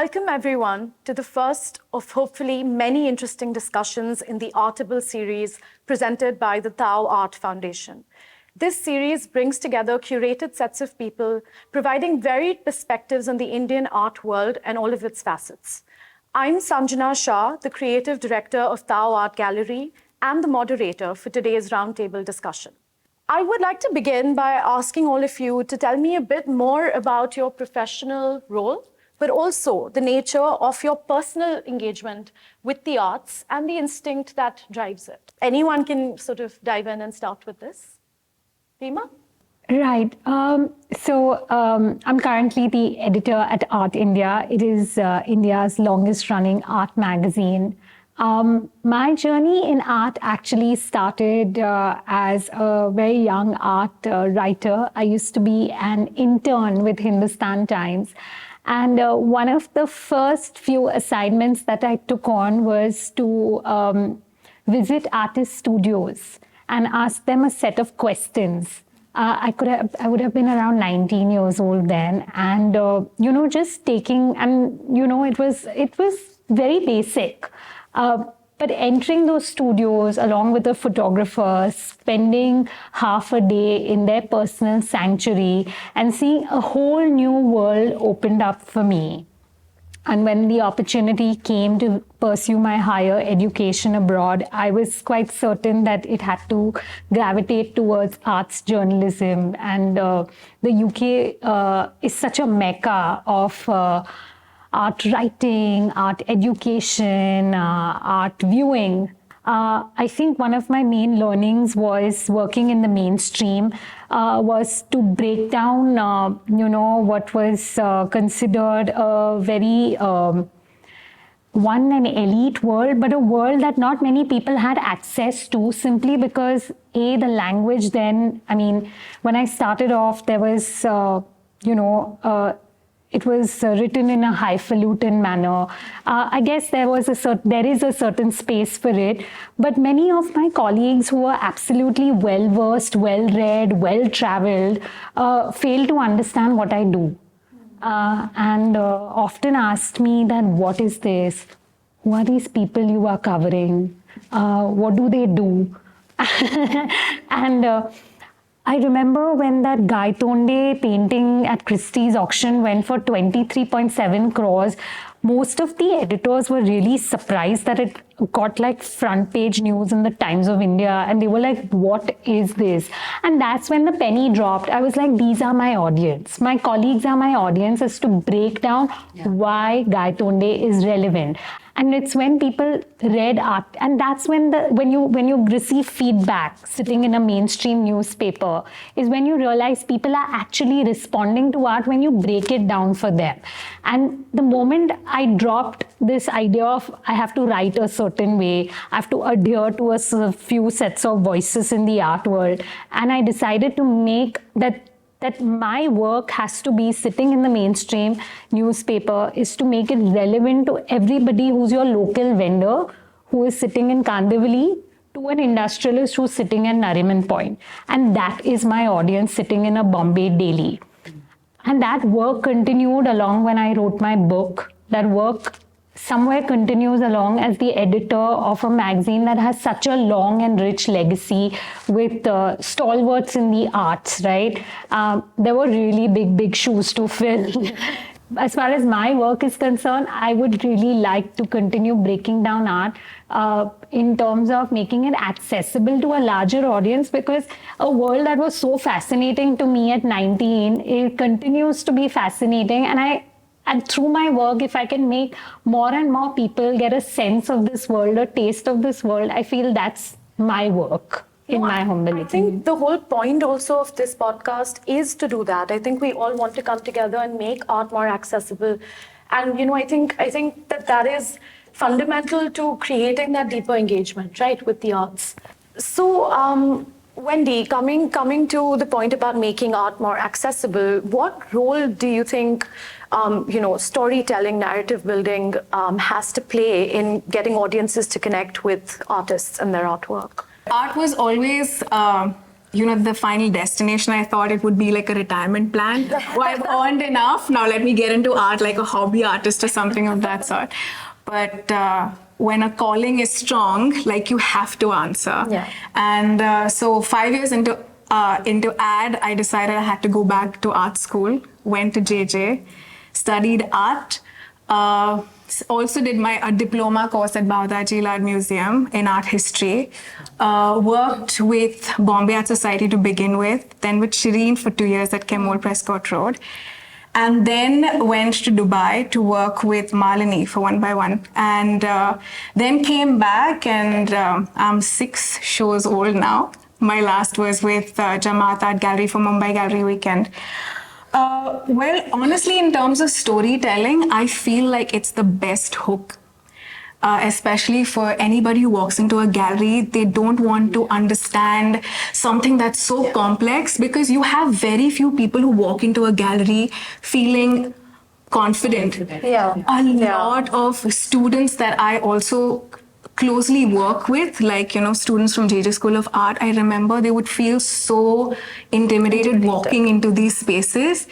Welcome everyone to the first of hopefully many interesting discussions in the Artable Series presented by the Tao Art Foundation. This series brings together curated sets of people providing varied perspectives on the Indian art world and all of its facets. I'm Sanjana Shah, the creative director of Tao Art Gallery and the moderator for today's roundtable discussion. I would like to begin by asking all of you to tell me a bit more about your professional role, but also the nature of your personal engagement with the arts and the instinct that drives it. Anyone can sort of dive in and start with this. Reema? Right. I'm currently the editor at Art India. It is India's longest running art magazine. My journey in art actually started as a very young art writer. I used to be an intern with Hindustan Times. And one of the first few assignments that I took on was to visit artist studios and ask them a set of questions. I would have been around 19 years old then, and just taking, and it was very basic. But entering those studios along with the photographers, spending half a day in their personal sanctuary and seeing a whole new world opened up for me. And when the opportunity came to pursue my higher education abroad, I was quite certain that it had to gravitate towards arts journalism. And the UK is such a mecca of art writing, art education, art viewing. I think one of my main learnings was working in the mainstream, was to break down, what was considered a very an elite world, but a world that not many people had access to simply because, the language then, when I started off, there was, it was written in a highfalutin manner. I guess there is a certain space for it, but many of my colleagues who are absolutely well-versed, well-read, well-traveled, fail to understand what I do. And often asked me that, what is this? Who are these people you are covering? What do they do? And I remember when that Gaitonde painting at Christie's auction went for 23.7 crores, most of the editors were really surprised that it got like front page news in the Times of India, and they were like, what is this? And that's when the penny dropped. I was like, these are my audience. My colleagues are my audience, is to break down why Gaitonde is relevant. And it's when people read art, and that's when you receive feedback sitting in a mainstream newspaper, is when you realize people are actually responding to art when you break it down for them. And the moment I dropped this idea of I have to write a certain way, I have to adhere to a few sets of voices in the art world, and I decided to make that my work has to be sitting in the mainstream newspaper, is to make it relevant to everybody who's your local vendor, who is sitting in Kandivali, to an industrialist who's sitting in Nariman Point. And that is my audience sitting in a Bombay daily. And that work continued along when I wrote my book. That work somewhere continues along as the editor of a magazine that has such a long and rich legacy with stalwarts in the arts, right? There were really big shoes to fill. As far as my work is concerned, I would really like to continue breaking down art in terms of making it accessible to a larger audience, because a world that was so fascinating to me at 19, it continues to be fascinating. And through my work, if I can make more and more people get a sense of this world, a taste of this world, I feel that's my work. In my humble opinion. I think the whole point also of this podcast is to do that. I think we all want to come together and make art more accessible. And, I think that is fundamental to creating that deeper engagement, right, with the arts. So, Wendy, coming to the point about making art more accessible, what role do you think, storytelling, narrative building has to play in getting audiences to connect with artists and their artwork? Art was always the final destination. I thought it would be like a retirement plan. Oh, I've earned enough. Now let me get into art like a hobby artist or something of that sort. But when a calling is strong, like you have to answer. Yeah. And so 5 years into ad, I decided I had to go back to art school. Went to JJ, studied art. Also did my diploma course at Bhavdaji Art Museum in art history. Worked with Bombay Art Society to begin with, then with Shireen for 2 years at Kemol Prescott Road. And then went to Dubai to work with Malini for One by One. And then came back, and I'm 6 shows old now. My last was with Jamaat Art Gallery for Mumbai Gallery Weekend. Well, honestly, in terms of storytelling, I feel like it's the best hook. Especially for anybody who walks into a gallery, they don't want to understand something that's so complex, because you have very few people who walk into a gallery feeling confident. Yeah. A lot of students that I also closely work with, like, students from JJ School of Art, I remember they would feel so intimidated walking into these spaces.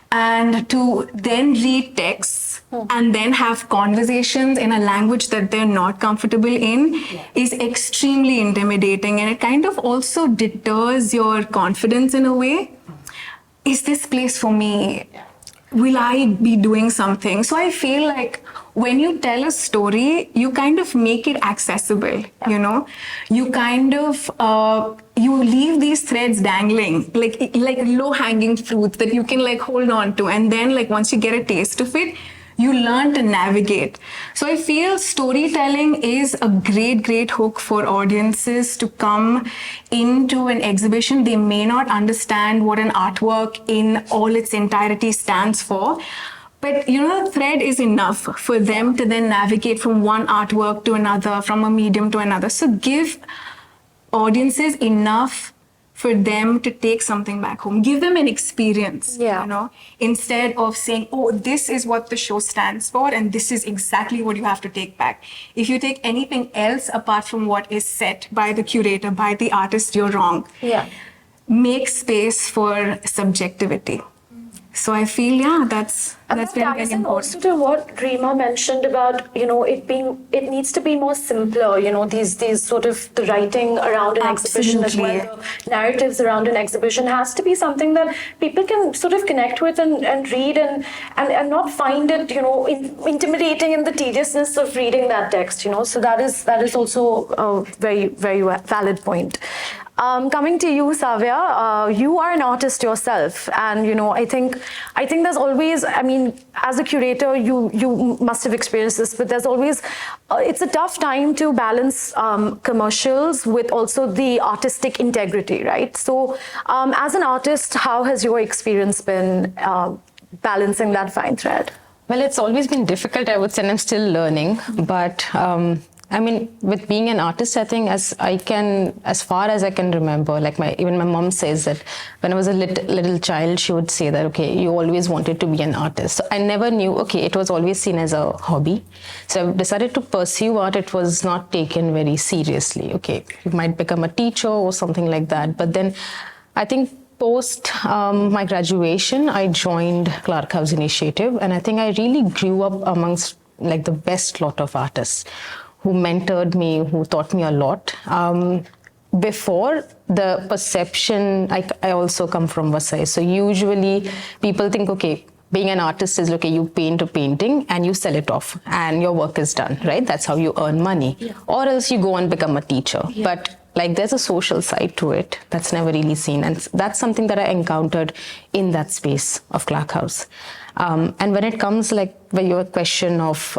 And to then read texts and then have conversations in a language that they're not comfortable in is extremely intimidating. And it kind of also deters your confidence in a way. Is this place for me? Will I be doing something? So I feel like when you tell a story, you kind of make it accessible, You kind of, you leave these threads dangling, like low-hanging fruits that you can like hold on to. And then like once you get a taste of it, you learn to navigate. So I feel storytelling is a great, great hook for audiences to come into an exhibition. They may not understand what an artwork in all its entirety stands for, but the thread is enough for them to then navigate from one artwork to another, from a medium to another. So give audiences enough for them to take something back home. Give them an experience, instead of saying, oh, this is what the show stands for and this is exactly what you have to take back. If you take anything else apart from what is set by the curator, by the artist, you're wrong. Yeah. Make space for subjectivity. So I feel, that's very, very important. Also to what Reema mentioned about, it needs to be more simpler, these sort of the writing around an exhibition as well, the narratives around an exhibition has to be something that people can sort of connect with and read and not find it, intimidating in the tediousness of reading that text, So that is also a very, very valid point. Coming to you, Saviya, you are an artist yourself, and I think there's always, as a curator, you must have experienced this, but there's always, it's a tough time to balance commercials with also the artistic integrity, right? So, as an artist, how has your experience been balancing that fine thread? Well, it's always been difficult, I would say, and I'm still learning, but with being an artist, I think as far as I can remember, like even my mom says that when I was a little child, she would say that, okay, you always wanted to be an artist. So I never knew, okay, it was always seen as a hobby. So I decided to pursue art. It was not taken very seriously. Okay, you might become a teacher or something like that. But then I think post my graduation, I joined Clark House Initiative. And I think I really grew up amongst like the best lot of artists who mentored me, who taught me a lot. Before, the perception, I also come from Vasai. So usually people think, okay, being an artist is, okay, you paint a painting and you sell it off and your work is done, right? That's how you earn money. Yeah. Or else you go and become a teacher. Yeah. But like there's a social side to it that's never really seen. And that's something that I encountered in that space of Clark House. And when it comes like your question of,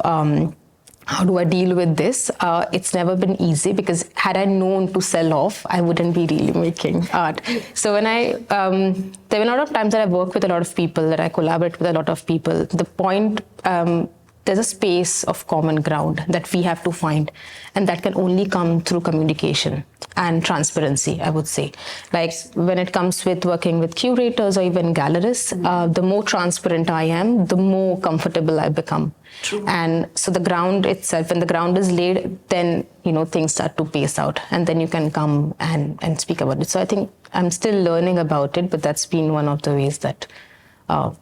how do I deal with this? It's never been easy, because had I known to sell off, I wouldn't be really making art. So when there were a lot of times that I work with a lot of people, that I collaborate with a lot of people. The point, there's a space of common ground that we have to find, and that can only come through communication and transparency, I would say. Like when it comes with working with curators or even gallerists, the more transparent I am, the more comfortable I become. True. And so the ground itself, when the ground is laid, then things start to pace out, and then you can come and speak about it. So I think I'm still learning about it, but that's been one of the ways that,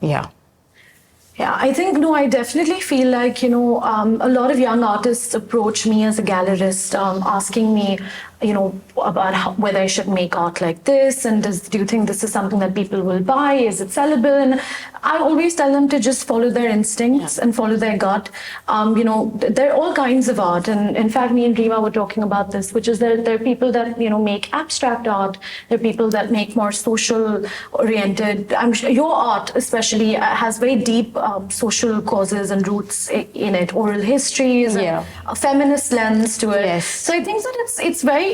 yeah. Yeah, I think, no, I definitely feel like, a lot of young artists approach me as a gallerist, asking me, about whether I should make art like this, and do you think this is something that people will buy? Is it sellable? And I always tell them to just follow their instincts and follow their gut. There are all kinds of art, and in fact, me and Reema were talking about this, which is there are people that make abstract art. There are people that make more social oriented. I'm sure your art, especially, has very deep social causes and roots in it. Oral histories, and a feminist lens to it. Yes. So I think that it's very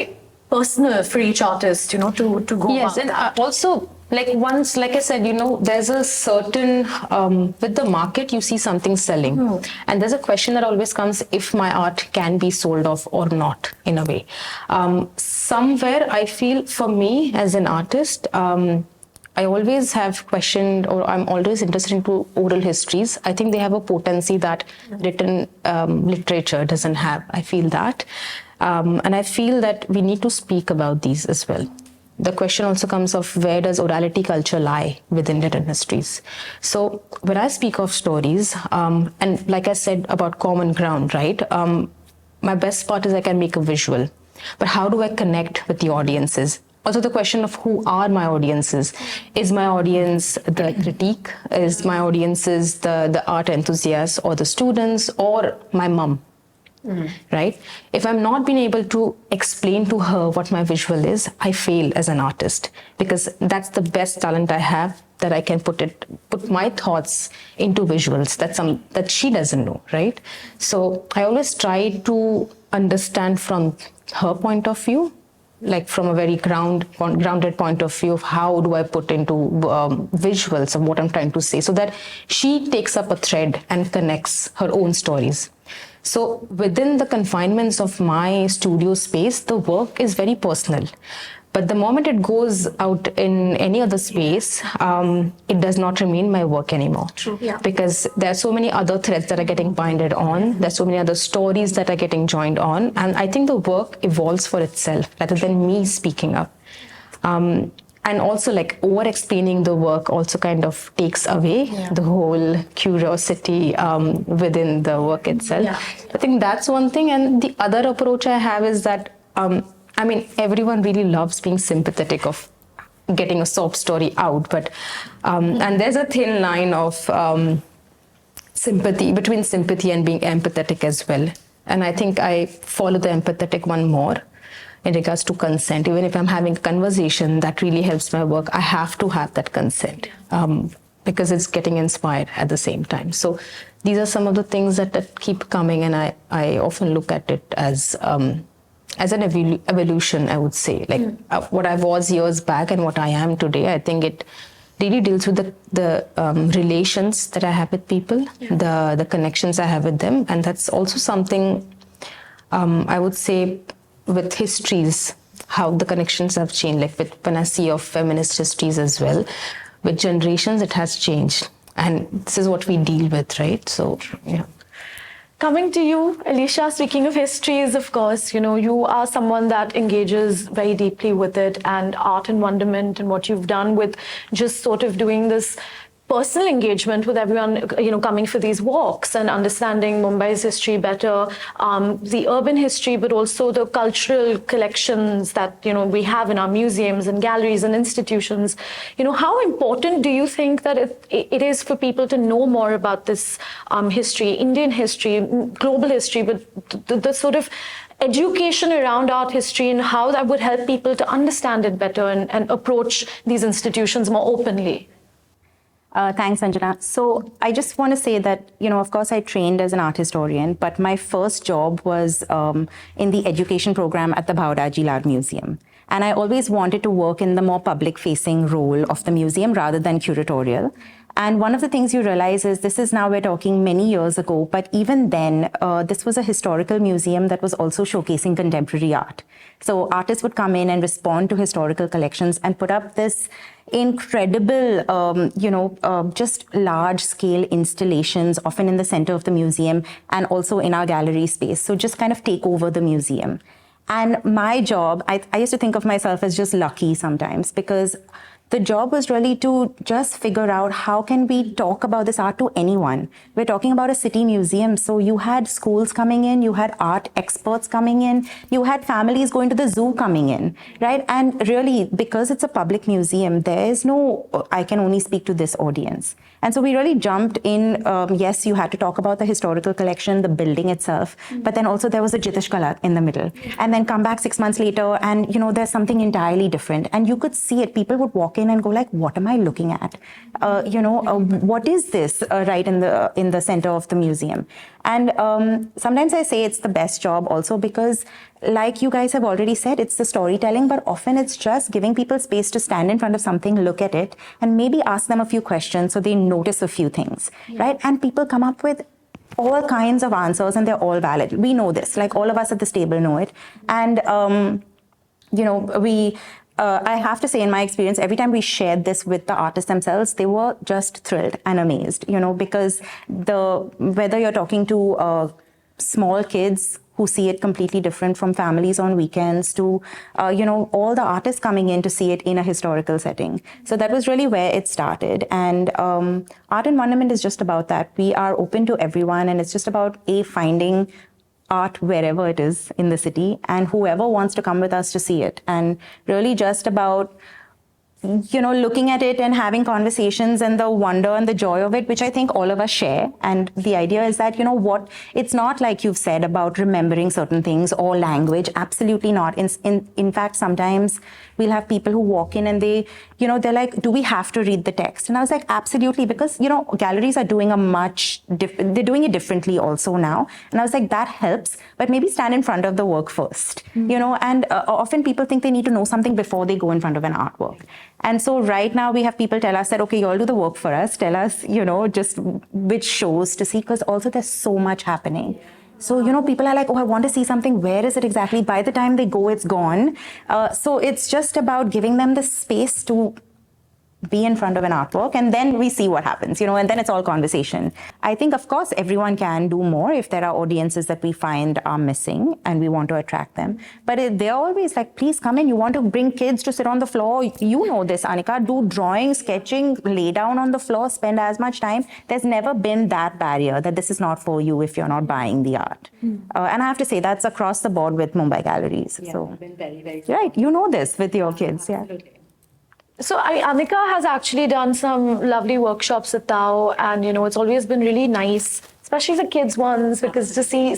personal for each artist, to go Yes, about and that. also, like I said, there's a certain, with the market, you see something selling. And there's a question that always comes if my art can be sold off or not, in a way. Somewhere, I feel, for me as an artist, I always have questioned, or I'm always interested into oral histories. I think they have a potency that written literature doesn't have. I feel that. And I feel that we need to speak about these as well. The question also comes of where does orality culture lie within written histories? So when I speak of stories, and like I said about common ground, right? My best part is I can make a visual. But how do I connect with the audiences? Also the question of who are my audiences? Is my audience the critique? Is my audiences the art enthusiasts or the students or my mom? Right? If I'm not being able to explain to her what my visual is, I fail as an artist, because that's the best talent I have, that I can put my thoughts into visuals that she doesn't know, right? So I always try to understand from her point of view, like from a very grounded point of view of how do I put into visuals of what I'm trying to say, so that she takes up a thread and connects her own stories. So within the confinements of my studio space, the work is very personal. But the moment it goes out in any other space, it does not remain my work anymore. True. Yeah. Because there are so many other threads that are getting binded on. There's so many other stories that are getting joined on. And I think the work evolves for itself rather than me speaking up. And also, like, over-explaining the work also kind of takes away the whole curiosity within the work itself. Yeah. I think that's one thing. And the other approach I have is that, everyone really loves being sympathetic of getting a sob story out. But, and there's a thin line of between sympathy and being empathetic as well. And I think I follow the empathetic one more. In regards to consent, even if I'm having a conversation that really helps my work, I have to have that consent because it's getting inspired at the same time. So these are some of the things that keep coming, and I often look at it as an evolution, I would say. Like what I was years back and what I am today, I think it really deals with the relations that I have with people, the connections I have with them. And that's also something I would say with histories, how the connections have changed, like when I see of feminist histories as well, with generations it has changed, and this is what we deal with, right? So yeah. Coming to you, Alisha, speaking of histories, of course, you are someone that engages very deeply with it, and art and wonderment, and what you've done with just sort of doing this personal engagement with everyone, coming for these walks and understanding Mumbai's history better, the urban history, but also the cultural collections that, we have in our museums and galleries and institutions. How important do you think that it is for people to know more about this history, Indian history, global history, but the sort of education around art history and how that would help people to understand it better and approach these institutions more openly? Thanks, Sanjana. So I just want to say that, of course, I trained as an art historian, but my first job was in the education program at the Bhauraji Art Museum. And I always wanted to work in the more public-facing role of the museum rather than curatorial. And one of the things you realize is this is now, we're talking many years ago, but even then, this was a historical museum that was also showcasing contemporary art. So artists would come in and respond to historical collections and put up this incredible, just large-scale installations, often in the center of the museum and also in our gallery space. So just kind of take over the museum. And my job, I used to think of myself as just lucky sometimes, because the job was really to just figure out how can we talk about this art to anyone. We're talking about a city museum, so you had schools coming in, you had art experts coming in, you had families going to the zoo coming in, right? And really, because it's a public museum, there is no, I can only speak to this audience. And so we really jumped in. Yes, you had to talk about the historical collection, the building itself, but then also there was a Jitish Kala in the middle. And then come back 6 months later and, there's something entirely different. And you could see it. People would walk in and go like, what am I looking at? What is this right in the center of the museum? And sometimes I say it's the best job also because, like you guys have already said, it's the storytelling, but often it's just giving people space to stand in front of something, look at it, and maybe ask them a few questions so they notice a few things, right? And people come up with all kinds of answers and they're all valid. We know this, like all of us at this table know it. And, I have to say, in my experience, every time we shared this with the artists themselves, they were just thrilled and amazed, because whether you're talking to small kids who see it completely different from families on weekends to, all the artists coming in to see it in a historical setting. So that was really where it started. And Art in Wonderment is just about that. We are open to everyone, and it's just about finding art wherever it is in the city and whoever wants to come with us to see it, and really just about looking at it and having conversations and the wonder and the joy of it, which I think all of us share. And the idea is that, it's not like you've said about remembering certain things or language. Absolutely not. In fact, sometimes we'll have people who walk in and they're like, do we have to read the text? And I was like, absolutely, because, galleries are doing they're doing it differently also now. And I was like, that helps, but maybe stand in front of the work first, and often people think they need to know something before they go in front of an artwork. And so right now we have people tell us that, okay, you all do the work for us. Tell us, just which shows to see, because also there's so much happening. So, people are like, oh, I want to see something. Where is it exactly? By the time they go, it's gone. So it's just about giving them the space to be in front of an artwork, and then we see what happens, and then it's all conversation. I think, of course, everyone can do more if there are audiences that we find are missing and we want to attract them. But they're always like, please come in. You want to bring kids to sit on the floor. You know this, Anika. Do drawing, sketching, lay down on the floor, spend as much time. There's never been that barrier that this is not for you if you're not buying the art. And I have to say, that's across the board with Mumbai galleries. Yeah, so been very, very right, you know this with your kids. Yeah. Absolutely. So Anika has actually done some lovely workshops at Tao, and it's always been really nice, especially the kids ones, because to see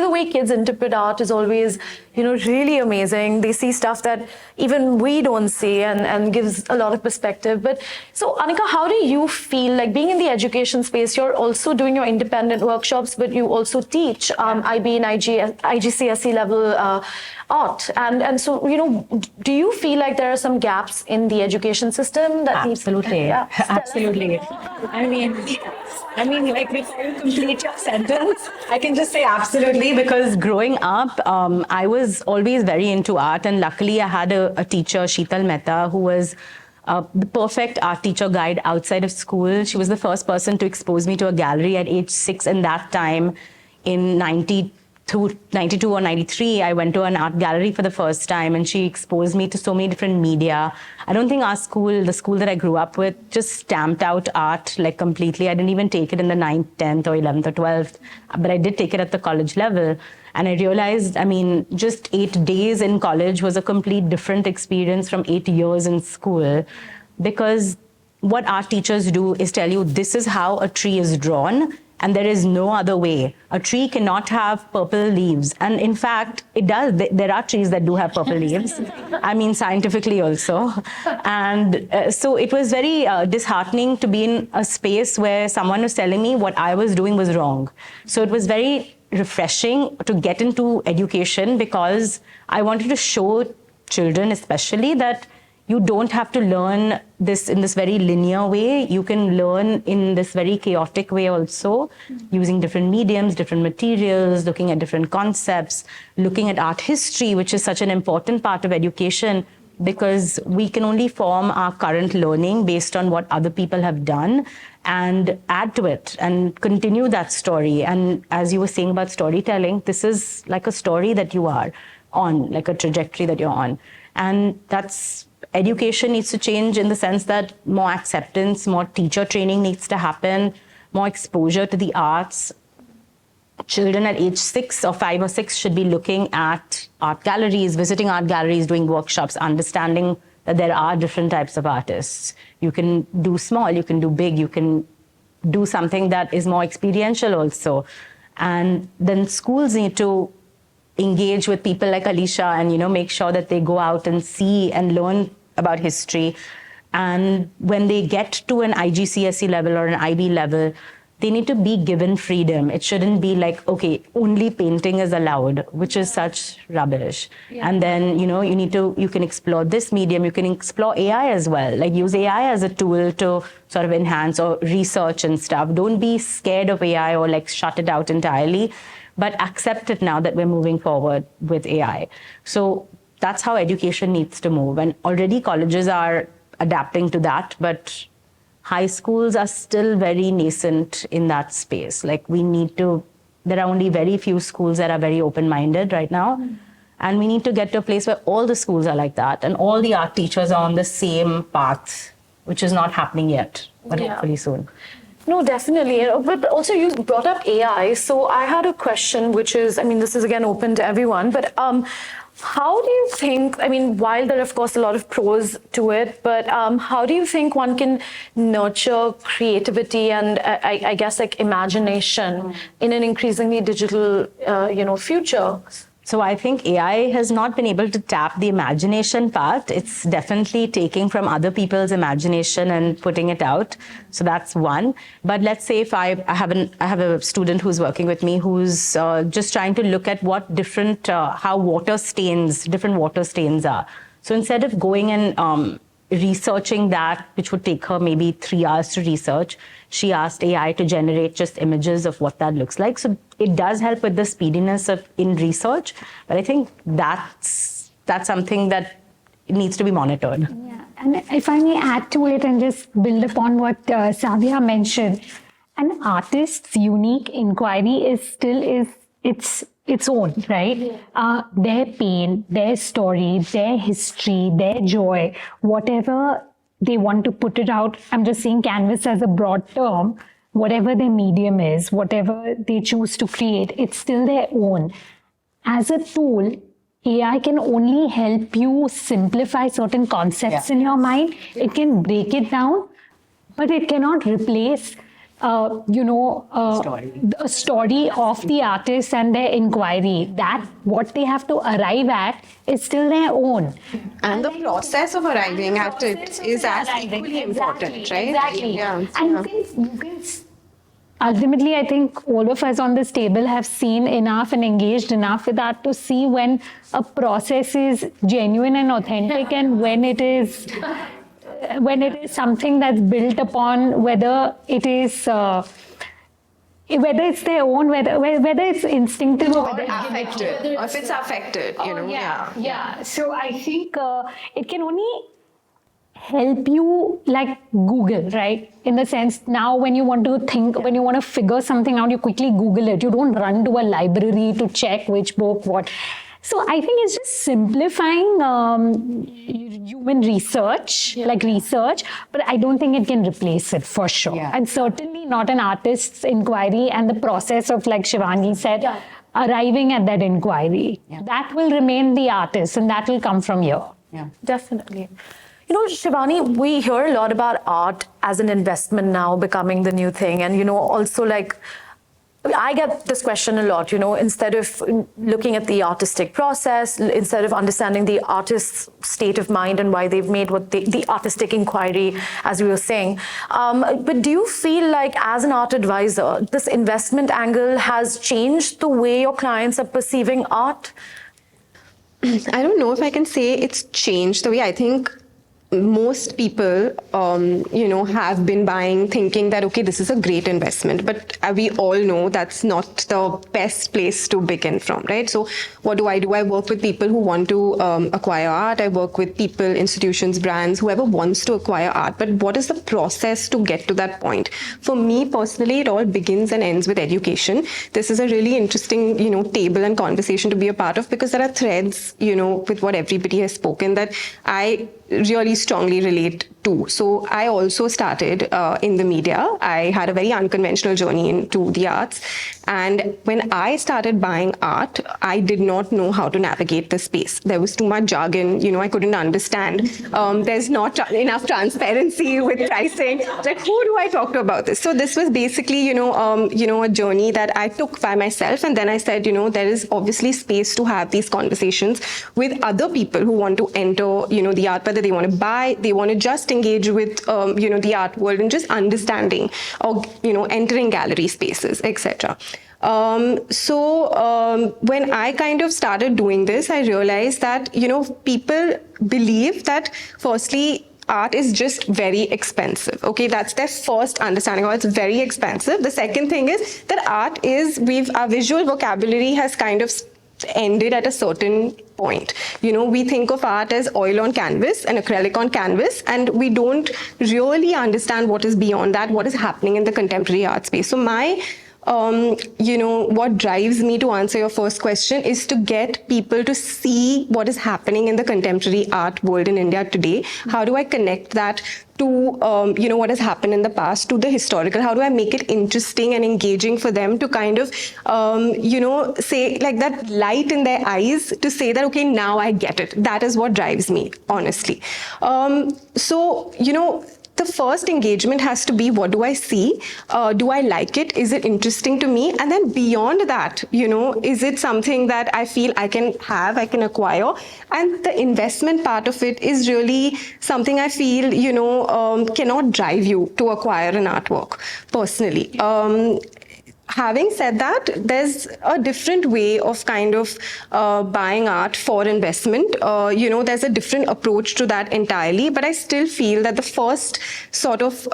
the way kids interpret art is always really amazing. They see stuff that even we don't see, and gives a lot of perspective. But so Anika, how do you feel like being in the education space? You're also doing your independent workshops, but you also teach IB and IGCSE level art, and so do you feel like there are some gaps in the education system that Absolutely. Absolutely. I mean, like before you complete your sentence, I can just say absolutely, because growing up, I was always very into art, and luckily I had a teacher, Sheetal Mehta, who was the perfect art teacher guide outside of school. She was the first person to expose me to a gallery at age 6, and that time in 92 or 93, I went to an art gallery for the first time, and she exposed me to so many different media. I don't think our school, the school that I grew up with, just stamped out art like completely. I didn't even take it in the 9th, 10th or 11th or 12th, but I did take it at the college level. And I realized, just 8 days in college was a complete different experience from 8 years in school, because what art teachers do is tell you this is how a tree is drawn, and there is no other way. A tree cannot have purple leaves. And in fact, it does. There are trees that do have purple leaves. Scientifically also. And so it was very disheartening to be in a space where someone was telling me what I was doing was wrong. So it was very refreshing to get into education, because I wanted to show children especially that you don't have to learn this in this very linear way. You can learn in this very chaotic way also, using different mediums, different materials, looking at different concepts, looking at art history, which is such an important part of education, because we can only form our current learning based on what other people have done and add to it and continue that story. And as you were saying about storytelling, this is like a story that you are. on, like a trajectory that you're on. And education needs to change in the sense that more acceptance, more teacher training needs to happen, more exposure to the arts. Children at age 6 or 5 or 6 should be looking at art galleries, visiting art galleries, doing workshops, understanding that there are different types of artists. You can do small, you can do big, you can do something that is more experiential also. And then schools need to engage with people like Alisha and, make sure that they go out and see and learn about history. And when they get to an IGCSE level or an IB level, they need to be given freedom. It shouldn't be like, okay, only painting is allowed, which is such rubbish. Yeah. And then, you can explore this medium, you can explore AI as well, like use AI as a tool to sort of enhance or research and stuff. Don't be scared of AI or like shut it out entirely, but accept it now that we're moving forward with AI. So that's how education needs to move. And already colleges are adapting to that, but high schools are still very nascent in that space. Like there are only very few schools that are very open-minded right now. And we need to get to a place where all the schools are like that and all the art teachers are on the same path, which is not happening yet, but hopefully soon. No, definitely. But also you brought up AI. So I had a question, which is, this is again open to everyone, but how do you think, while there are of course a lot of pros to it, but how do you think one can nurture creativity and I guess like imagination in an increasingly digital, future? So I think AI has not been able to tap the imagination part. It's definitely taking from other people's imagination and putting it out. So that's one. But let's say if I have a student who's working with me who's just trying to look at what different, how different water stains are. So instead of going and researching that, which would take her maybe 3 hours to research, she asked AI to generate just images of what that looks like. So it does help with the speediness in research, but I think that's something that needs to be monitored. Yeah, and if I may add to it and just build upon what Saviya mentioned, an artist's unique inquiry is still its own, right? Yeah. Their pain, their story, their history, their joy, whatever they want to put it out. I'm just saying canvas as a broad term. Whatever their medium is, whatever they choose to create, it's still their own. As a tool, AI can only help you simplify certain concepts in your mind. It can break it down, but it cannot replace a story of the artist and their inquiry. That what they have to arrive at is still their own. And the process of arriving at it is as equally important, right? Exactly. Yeah. And you can ultimately, I think all of us on this table have seen enough and engaged enough with that to see when a process is genuine and authentic and when it is something that's built upon, whether it's their own, whether it's instinctive or whether affected, or if it's affected, Yeah. So I think it can only help you like Google, right? In the sense now when you want to when you want to figure something out, you quickly Google it. You don't run to a library to check which book, what. So I think it's just simplifying human research, but I don't think it can replace it for sure. Yeah. And certainly not an artist's inquiry and the process of, like Shivani said, arriving at that inquiry. Yeah. That will remain the artist and that will come from here. Yeah, definitely. Shivani, we hear a lot about art as an investment now becoming the new thing. And, also like, I get this question a lot, instead of looking at the artistic process, instead of understanding the artist's state of mind and why they've made the artistic inquiry, as we were saying. But do you feel like as an art advisor, this investment angle has changed the way your clients are perceiving art? I don't know if I can say it's changed the way. I think most people, have been buying thinking that, okay, this is a great investment. But we all know that's not the best place to begin from, right? So what do? I work with people who want to acquire art. I work with people, institutions, brands, whoever wants to acquire art. But what is the process to get to that point? For me personally, it all begins and ends with education. This is a really interesting, table and conversation to be a part of, because there are threads, with what everybody has spoken that I really strongly relate to. So I also started in the media. I had a very unconventional journey into the arts. And when I started buying art, I did not know how to navigate the space. There was too much jargon, I couldn't understand. There's not enough transparency with pricing. Like, who do I talk to about this? So this was basically, a journey that I took by myself. And then I said, there is obviously space to have these conversations with other people who want to enter, the art, whether they want to buy, they want to just engage with, the art world and just understanding or, entering gallery spaces, etc. When I kind of started doing this, I realized that, people believe that firstly, art is just very expensive. Okay, that's their first understanding. Oh, it's very expensive. The second thing is that art is, our visual vocabulary has kind of ended at a certain point. We think of art as oil on canvas and acrylic on canvas, and we don't really understand what is beyond that, what is happening in the contemporary art space. So my what drives me to answer your first question is to get people to see what is happening in the contemporary art world in India today. How do I connect that to, what has happened in the past, to the historical? How do I make it interesting and engaging for them to kind of, say, like, that light in their eyes to say that, okay, now I get it. That is what drives me, honestly. The first engagement has to be, what do I see? Do I like it? Is it interesting to me? And then beyond that, is it something that I feel I can have, I can acquire? And the investment part of it is really something I feel, cannot drive you to acquire an artwork, personally. Having said that, there's a different way of kind of buying art for investment. There's a different approach to that entirely, but I still feel that the first sort of,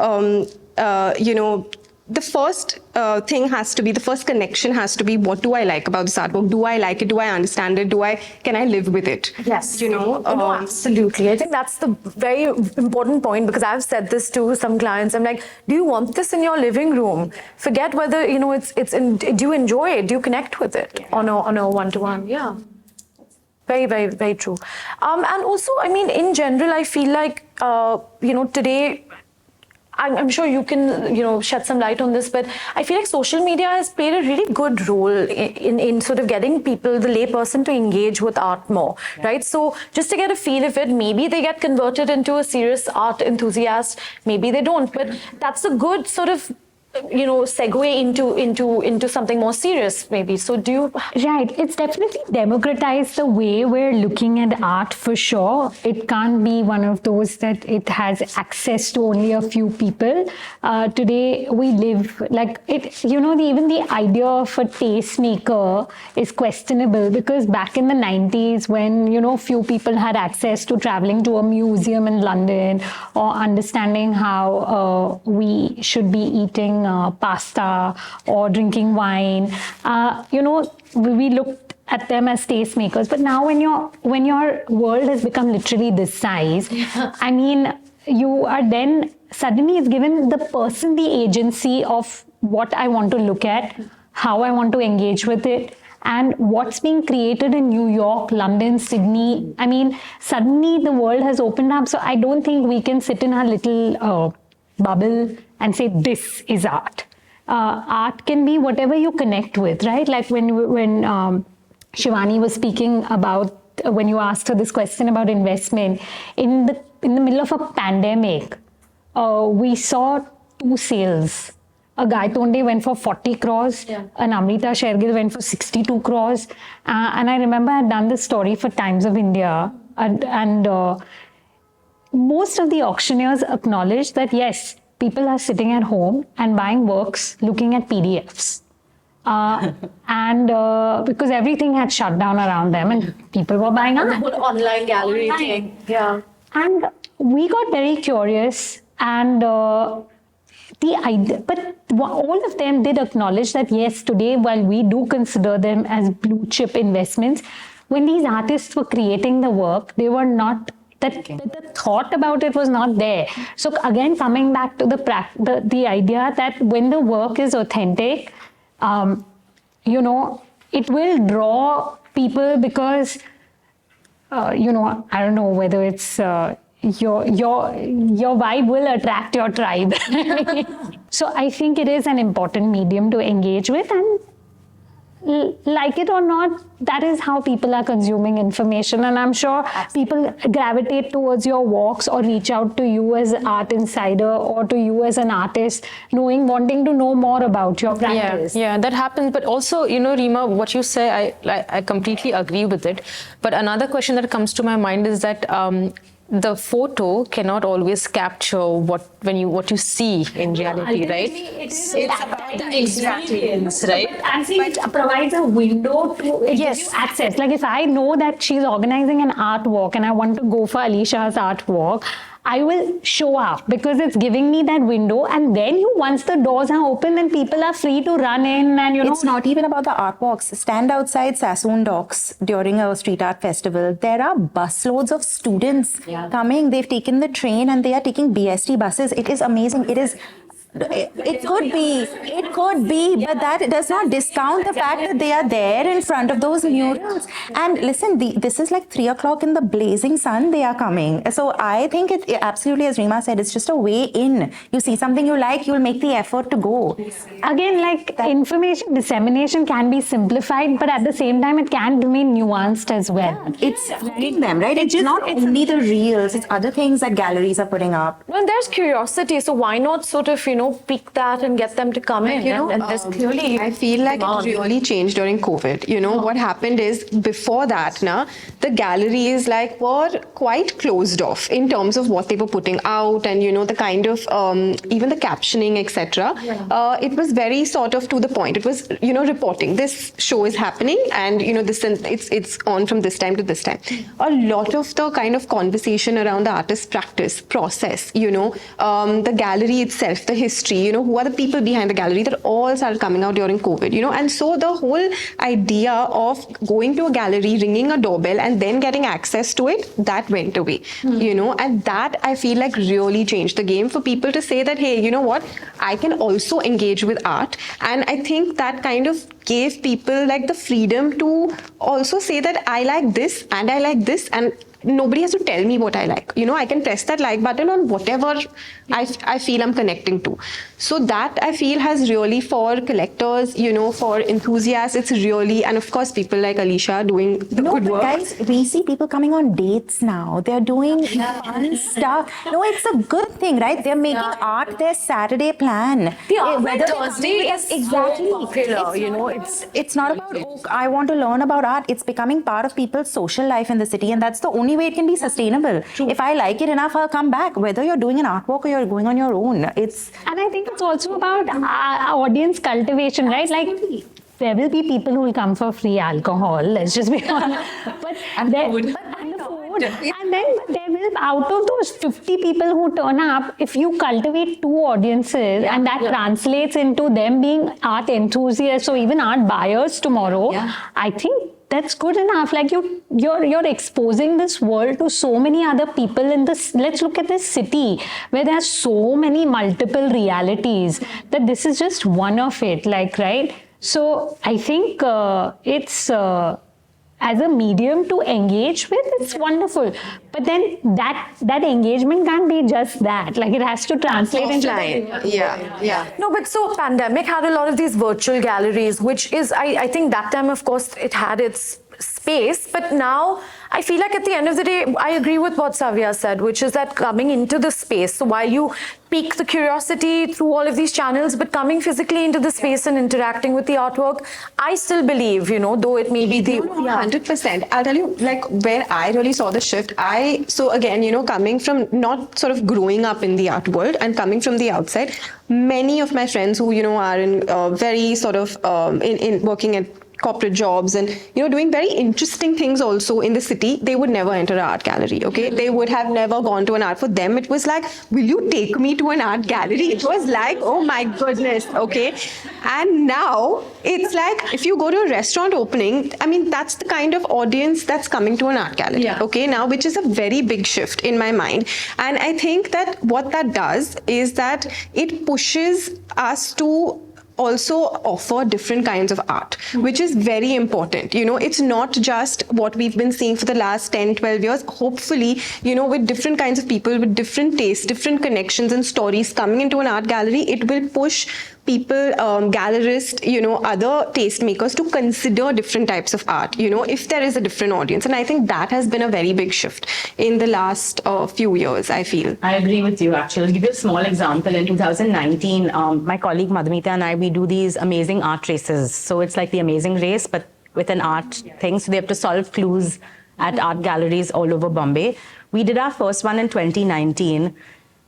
the first thing has to be, the first connection has to be, what do I like about this artwork? Do I like it? Do I understand it? Can I live with it? Yes. No, absolutely. I think that's the very important point, because I've said this to some clients. I'm like, do you want this in your living room? Forget whether, do you enjoy it? Do you connect with it on a one-to-one? Yeah. Very, very, very true. And also, I mean, in general, I feel like, today, I'm sure you can, shed some light on this, but I feel like social media has played a really good role in sort of getting people, the layperson, to engage with art more, right? So just to get a feel of it, maybe they get converted into a serious art enthusiast, maybe they don't, but that's a good sort of, segue into something more serious, maybe. So do you? Right. It's definitely democratized the way we're looking at art, for sure. It can't be one of those that it has access to only a few people. Today we live like it, even the idea of a tastemaker is questionable, because back in the 90s, when, few people had access to traveling to a museum in London or understanding how we should be eating pasta or drinking wine, we looked at them as tastemakers. But now when your world has become literally this size, I mean, you are then suddenly is given the person the agency of what I want to look at, how I want to engage with it, and what's being created in New York, London, Sydney. I mean, suddenly the world has opened up. So I don't think we can sit in our little bubble and say this is art. Art can be whatever you connect with, right? Like when Shivani was speaking about, when you asked her this question about investment, in the middle of a pandemic, we saw 2 sales. A Gaitonde went for 40 crores, an Amrita Shergill went for 62 crores. And I remember I had done this story for Times of India, and most of the auctioneers acknowledged that, yes, people are sitting at home and buying works, looking at PDFs. Because everything had shut down around them and people were buying art. The whole online gallery thing. Yeah. And we got very curious, and the idea, but all of them did acknowledge that yes, today, while we do consider them as blue chip investments, when these artists were creating the work, they were not, the thought about it was not there. So again, coming back to the idea that when the work is authentic, you know, it will draw people because, you know, I don't know whether it's your vibe will attract your tribe. So I think it is an important medium to engage with, and like it or not, that is how people are consuming information. And I'm sure people gravitate towards your walks or reach out to you as an art insider or to you as an artist, wanting to know more about your practice. Yeah, that happens. But also, you know, Reema, what you say, I completely agree with it. But another question that comes to my mind is that the photo cannot always capture what you see in reality, right? It's about the experience, right? I think it provides a window to gives you access. Like if I know that she's organizing an art walk and I want to go for Alisha's art walk, I will show up because it's giving me that window. And then once the doors are open, then people are free to run in and, you know. It's not even about the art walks. Stand outside Sassoon Docks during a street art festival. There are busloads of students coming. They've taken the train and they are taking BST buses. It is amazing. It could be, but that does not discount the fact that they are there in front of those murals. And listen, this is like 3 o'clock in the blazing sun they are coming. So I think it absolutely, as Reema said, it's just a way in. You see something you like, you'll make the effort to go. Again, like information dissemination can be simplified, but at the same time, it can remain nuanced as well. It's hooking them, right? It's not only the reels, it's other things that galleries are putting up. Well, there's curiosity, so why not sort of, pick that and get them to come in? And there's clearly I feel like it really changed during COVID. You know, what happened is before that, the galleries were quite closed off in terms of what they were putting out and, the kind of, even the captioning, etc. It was very sort of to the point. It was, reporting, this show is happening and, it's on from this time to this time. A lot of the kind of conversation around the artist practice, process, the gallery itself, the history, who are the people behind the gallery, that all started coming out during COVID, and so the whole idea of going to a gallery, ringing a doorbell and then getting access to it, that went away, and that I feel like really changed the game for people to say that, hey, you know what, I can also engage with art. And I think that kind of gave people the freedom to also say that I like this and I like this, and nobody has to tell me what I like. I can press that like button on whatever I feel I'm connecting to. So that I feel has really, for collectors, for enthusiasts, it's really, and of course people like Alisha doing the good work. Guys, we see people coming on dates now. They're doing fun stuff. No, it's a good thing, right? They're making art their Saturday plan. Whether Thursday is exactly so popular, it's not about, I want to learn about art. It's becoming part of people's social life in the city, and that's the only way it can be sustainable. True. If I like it enough, I'll come back, whether you're doing an art walk or you're going on your own. And I think it's also about audience cultivation, right? Like, there will be people who will come for free alcohol, let's just be honest. And the food. And then there will, out of those 50 people who turn up, if you cultivate 2 audiences and that translates into them being art enthusiasts or even art buyers tomorrow, I think that's good enough. Like you're exposing this world to so many other people in this. Let's look at this city where there are so many multiple realities, that this is just one of it, right? So I think it's as a medium to engage with, it's wonderful. But then that engagement can't be just that. Like, it has to translate into Yeah. No, but so pandemic had a lot of these virtual galleries, which is, I think that time, of course, it had its space, but now I feel like at the end of the day, I agree with what Saviya said, which is that coming into the space, so while you pique the curiosity through all of these channels, but coming physically into the space and interacting with the artwork, I still believe, though it may be the... 100%. I'll tell you, where I really saw the shift, so again, coming from not sort of growing up in the art world and coming from the outside, many of my friends who, are in very sort of, in working at corporate jobs and, doing very interesting things also in the city, they would never enter an art gallery, okay? They would have never gone to an art. For them, it was like, will you take me to an art gallery? It was like, oh my goodness, okay? And now it's like, if you go to a restaurant opening, I mean, that's the kind of audience that's coming to an art gallery, okay? Now, which is a very big shift in my mind. And I think that what that does is that it pushes us to also offer different kinds of art, which is very important. It's not just what we've been seeing for the last 10, 12 years. Hopefully, with different kinds of people, with different tastes, different connections and stories coming into an art gallery, it will push people, gallerists, other tastemakers to consider different types of art, if there is a different audience. And I think that has been a very big shift in the last few years, I feel. I agree with you, actually. I'll give you a small example. In 2019, my colleague Madhumita and I, we do these amazing art races. So it's like the Amazing Race, but with an art thing. So they have to solve clues at art galleries all over Bombay. We did our first one in 2019.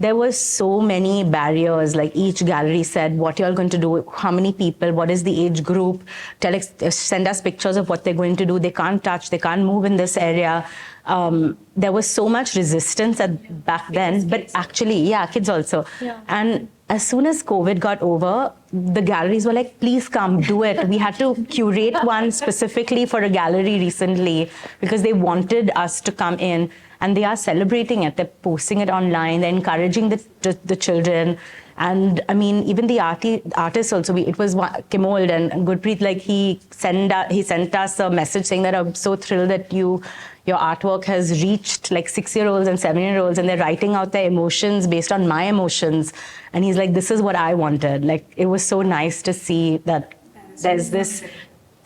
There were so many barriers, like each gallery said, what you're going to do, how many people, what is the age group, send us pictures of what they're going to do. They can't touch, they can't move in this area. There was so much resistance back then, but actually, kids also. Yeah. And as soon as COVID got over, the galleries were like, please come, do it. We had to curate one specifically for a gallery recently because they wanted us to come in. And they are celebrating it. They're posting it online. They're encouraging the children. And I mean, even the artists also. It was Kimold and Gurpreet. Like he sent us a message saying that I'm so thrilled that your artwork has reached like 6-year-olds and 7-year-olds, and they're writing out their emotions based on my emotions. And he's like, this is what I wanted. Like it was so nice to see that there's this.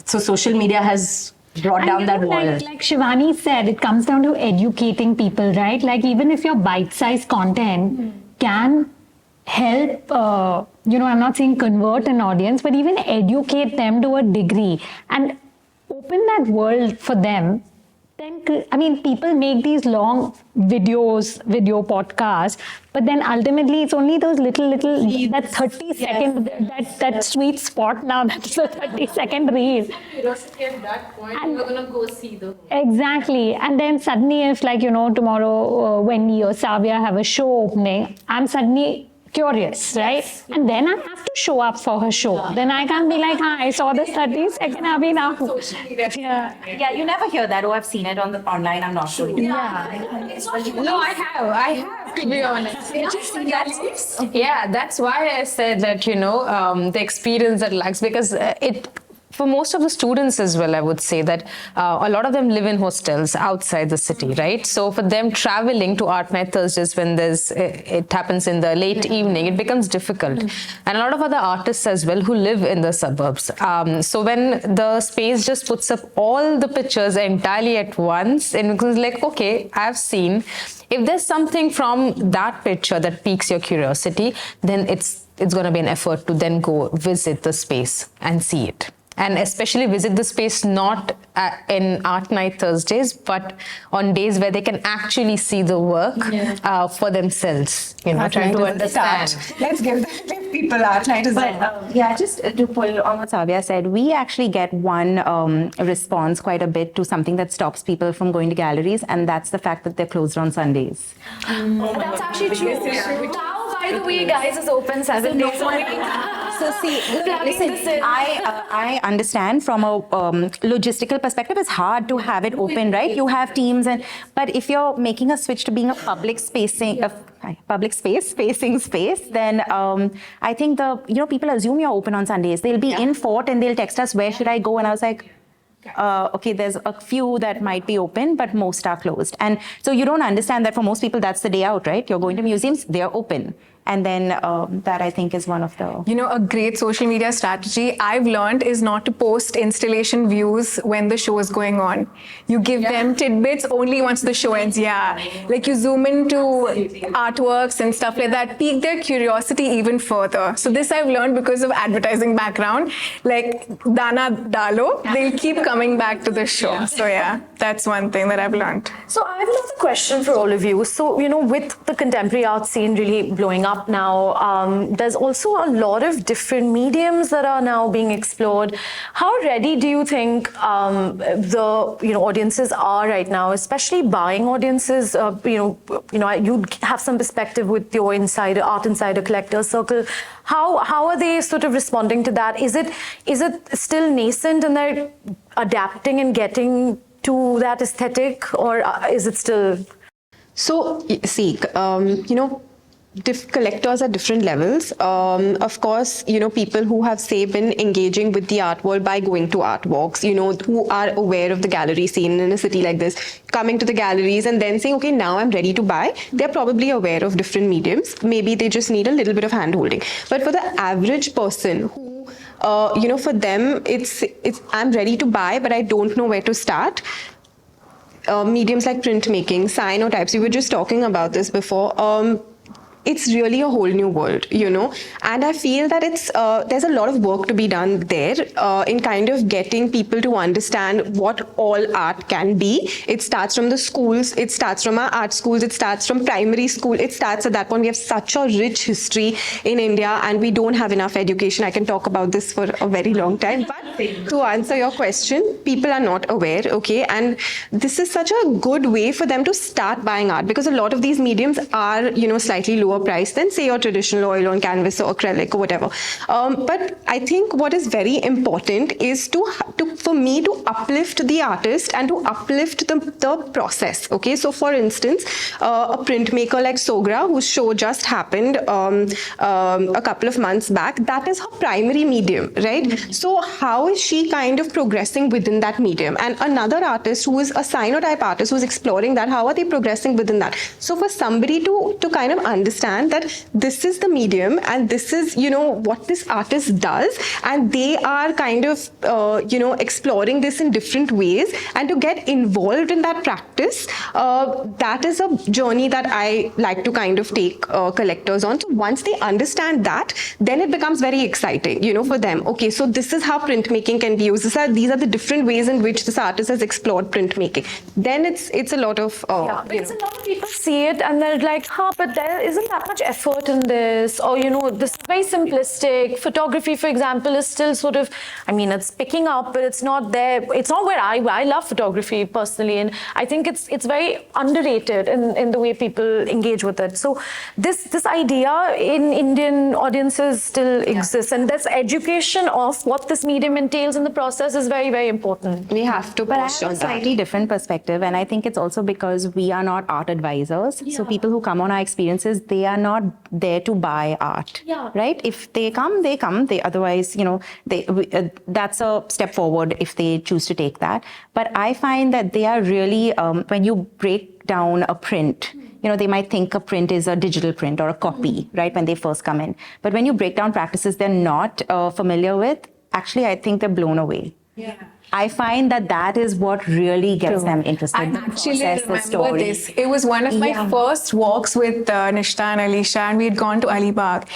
So social media has brought down that wall. Like Shivani said, it comes down to educating people, right? Like even if your bite-sized content can help, I'm not saying convert an audience, but even educate them to a degree and open that world for them. Then, I mean, people make these long video podcasts, but then ultimately it's only those little, that 30 second, that sweet spot now, that's the 30-second reel. Curiosity at that point, you're going to go see the... Exactly. And then suddenly if tomorrow Wendy or Saviya have a show opening, I'm suddenly curious, right? Yes. And then I have to show up for her show. Yeah. Then I can't be like, I saw this 30-second abhi now. Yeah, you never hear that. Oh, I've seen it online. I'm not sure. Yeah. No, I have, to be honest. That's why I said that, the experience that lacks, because for most of the students as well, I would say that a lot of them live in hostels outside the city, right? So for them, traveling to Art Night Thursdays when it happens in the late evening, it becomes difficult. And a lot of other artists as well who live in the suburbs. So when the space just puts up all the pictures entirely at once, and it's like, okay, I've seen. If there's something from that picture that piques your curiosity, then it's going to be an effort to then go visit the space and see it. And especially visit the space not in Art Night Thursdays, but on days where they can actually see the work for themselves. Trying to understand. Let's give people Art Night as well. Just to pull on what Saviya said, we actually get one response quite a bit to something that stops people from going to galleries, and that's the fact that they're closed on Sundays. That's actually true. Tao, by the way, guys, is open 7 days a week. So see, listen, I understand from a logistical perspective, it's hard to have it open, right? You have teams, but if you're making a switch to being a public space-facing space, then I think people assume you're open on Sundays. They'll be in Fort and they'll text us, where should I go? And I was like, okay, there's a few that might be open, but most are closed. And so you don't understand that for most people, that's the day out, right? You're going to museums, they're open. And then that I think is one of the... a great social media strategy I've learned is not to post installation views when the show is going on. You give them tidbits only once the show ends. Like you zoom into artworks and stuff like that, pique their curiosity even further. So this I've learned because of advertising background. Like Dana Dalo, they'll keep coming back to the show. So That's one thing that I've learned. So I have another question for all of you. So, with the contemporary art scene really blowing up now, there's also a lot of different mediums that are now being explored. How ready do you think the audiences are right now, especially buying audiences? You have some perspective with your art insider collector circle. How are they sort of responding to that? Is it still nascent and they're adapting and getting to that aesthetic, or is it still? So, see, collectors at different levels. Of course, people who have, say, been engaging with the art world by going to art walks, who are aware of the gallery scene in a city like this, coming to the galleries and then saying, okay, now I'm ready to buy. They're probably aware of different mediums. Maybe they just need a little bit of hand-holding. But for the average person who, for them, it's I'm ready to buy, but I don't know where to start. Mediums like printmaking, cyanotypes, we were just talking about this before. It's really a whole new world, and I feel that there's a lot of work to be done there in kind of getting people to understand what all art can be. It starts from the schools, it starts from our art schools, it starts from primary school, it starts at that point. We have such a rich history in India and we don't have enough education. I can talk about this for a very long time, but to answer your question, people are not aware, okay, and this is such a good way for them to start buying art, because a lot of these mediums are, slightly lower price than, say, your traditional oil on canvas or acrylic or whatever. But I think what is very important is for me to uplift the artist and to uplift the process. Okay, so for instance, a printmaker like Sogra, whose show just happened a couple of months back, that is her primary medium, right? So how is she kind of progressing within that medium? And another artist who is a cyanotype artist who's exploring that, how are they progressing within that? So for somebody to kind of understand that this is the medium and this is, what this artist does, and they are kind of, exploring this in different ways, and to get involved in that practice, that is a journey that I like to kind of take collectors on. So once they understand that, then it becomes very exciting, for them. Okay, so this is how printmaking can be used. These are the different ways in which this artist has explored printmaking. Then it's a lot of... because a lot of people see it and they're like, but there isn't that much effort in this, or this is very simplistic. Photography, for example, is still sort of, it's picking up, but it's not there. It's not where I love photography personally, and I think it's very underrated in the way people engage with it. So this idea in Indian audiences still exists, and this education of what this medium entails in the process is very, very important. We have to But I push have on a slightly different perspective, and I think it's also because we are not art advisors. So people who come on our experiences, they are not there to buy art, right? If they come, they come. Otherwise, that's a step forward if they choose to take that. But I find that they are really, when you break down a print, they might think a print is a digital print or a copy, right, when they first come in. But when you break down practices they're not familiar with, actually, I think they're blown away. Yeah. I find that is what really gets them interested. I actually remember this. It was one of my first walks with Nishta and Alisha, and we had gone to Alibag,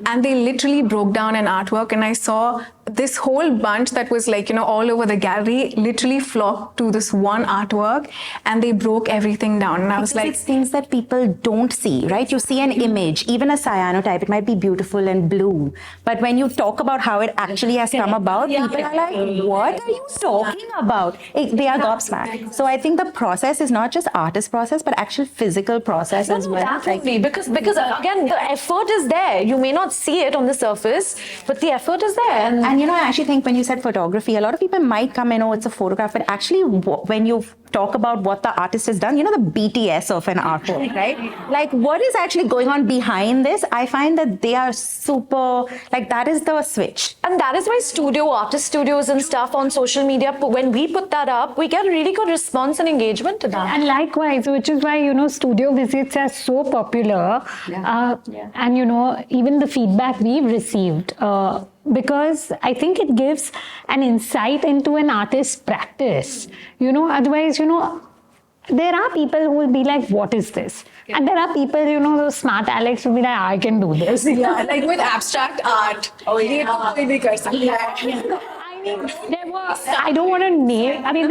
and they literally broke down an artwork, and I saw this whole bunch that was all over the gallery literally flocked to this one artwork, and they broke everything down. And I was like, it's things that people don't see, right? You see an image, even a cyanotype, it might be beautiful and blue, but when you talk about how it actually has come about, people are like, what are you talking about? They are gobsmacked. So I think the process is not just artist process, but actual physical process as well. Definitely, because again, the effort is there. You may not see it on the surface, but the effort is there. And I actually think when you said photography, a lot of people might come in, it's a photograph, but actually when you talk about what the artist has done, the BTS of an artwork, right? Like what is actually going on behind this? I find that they are super, that is the switch. And that is why artist studios and stuff on social media, when we put that up, we get a really good response and engagement to that. And likewise, which is why, studio visits are so popular. And, even the feedback we've received, because I think it gives an insight into an artist's practice. Otherwise, there are people who will be like, what is this? Yeah. And there are people, those smart Alex who will be like, I can do this. Yeah, like with abstract art. I mean, there I don't want to name. I mean,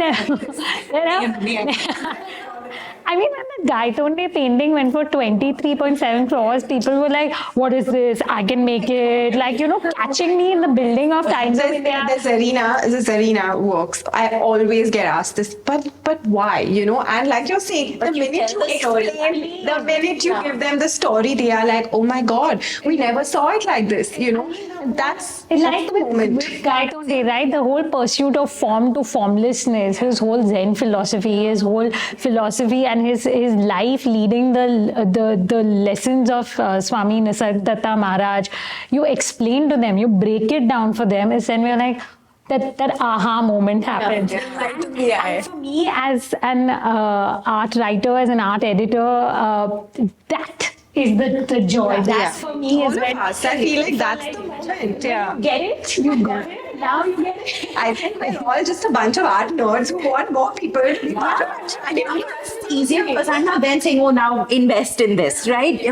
I mean, when the Gaitonde painting went for 23.7 crores, people were like, what is this? I can make it. Like, catching me in the building of Times of India. The Zarina works. I always get asked this, but why? And like you're saying, the minute you give them the story, they are like, oh my God, we never saw it like this. That's Like the moment. with Gaitonde, right? The whole pursuit of form to formlessness, his whole Zen philosophy, and his life leading the lessons of Swami Nisargadatta Maharaj. You explain to them, you break it down for them, and then we're like, that aha moment happened. And for me, as an art writer, as an art editor, that is the joy. That's for me is when I feel like that's the moment. Yeah. you get it, you got it. Now you get it. I think we're all just a bunch of art nerds who want more people to be part of it. It's easier because I'm not then saying, oh, now invest in this, right? I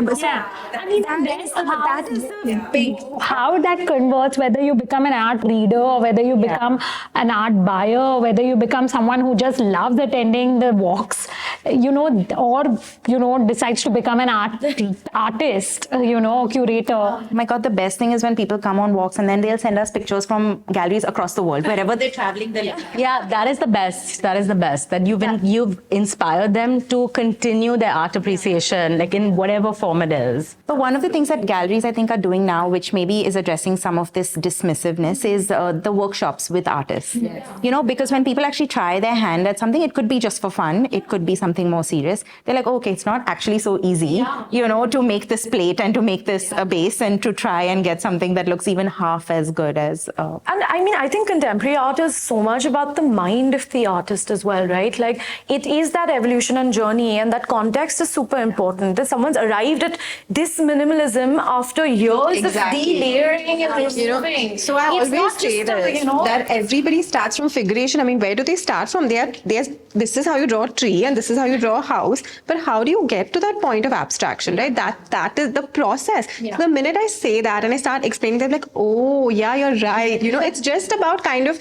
mean, that is the big how that converts, whether you become an art reader or whether you become an art buyer or whether you become someone who just loves attending the walks, or decides to become an artist, curator. Oh my God, the best thing is when people come on walks and then they'll send us pictures from galleries across the world, wherever they're traveling. Yeah, that is the best. That is the best. That you've inspired them to continue their art appreciation, like in whatever form it is. But one of the things that galleries, I think, are doing now, which maybe is addressing some of this dismissiveness, is the workshops with artists. Yes. Because when people actually try their hand at something, it could be just for fun, it could be something more serious. They're like, okay, it's not actually so easy, to make this plate and to make this a base and to try and get something that looks even half as good as. And I mean, I think contemporary art is so much about the mind of the artist as well, right? Like, it is that evolution and journey, and that context is super important. That someone's arrived at this minimalism after years of de-layering and removing. So I always say that everybody starts from figuration. I mean, where do they start from? This is how you draw a tree and this is how you draw a house. But how do you get to that point of abstraction, right? That is the process. So the minute I say that and I start explaining, they're like, oh, yeah, you're right. It's just about kind of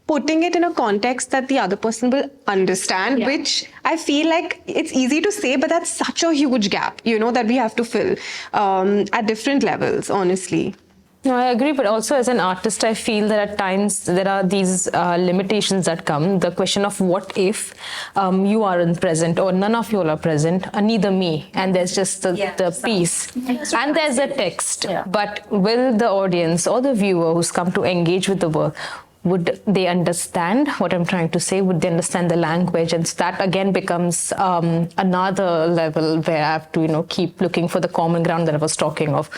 putting it in a context that the other person will understand, which I feel like it's easy to say, but that's such a huge gap, that we have to fill at different levels, honestly. No, I agree, but also as an artist, I feel that at times there are these limitations that come. The question of what if you aren't present or none of you all are present, neither me, and there's just the piece. And there's a text. But will the audience or the viewer who's come to engage with the work, would they understand what I'm trying to say? Would they understand the language? And that again becomes another level where I have to, keep looking for the common ground that I was talking of.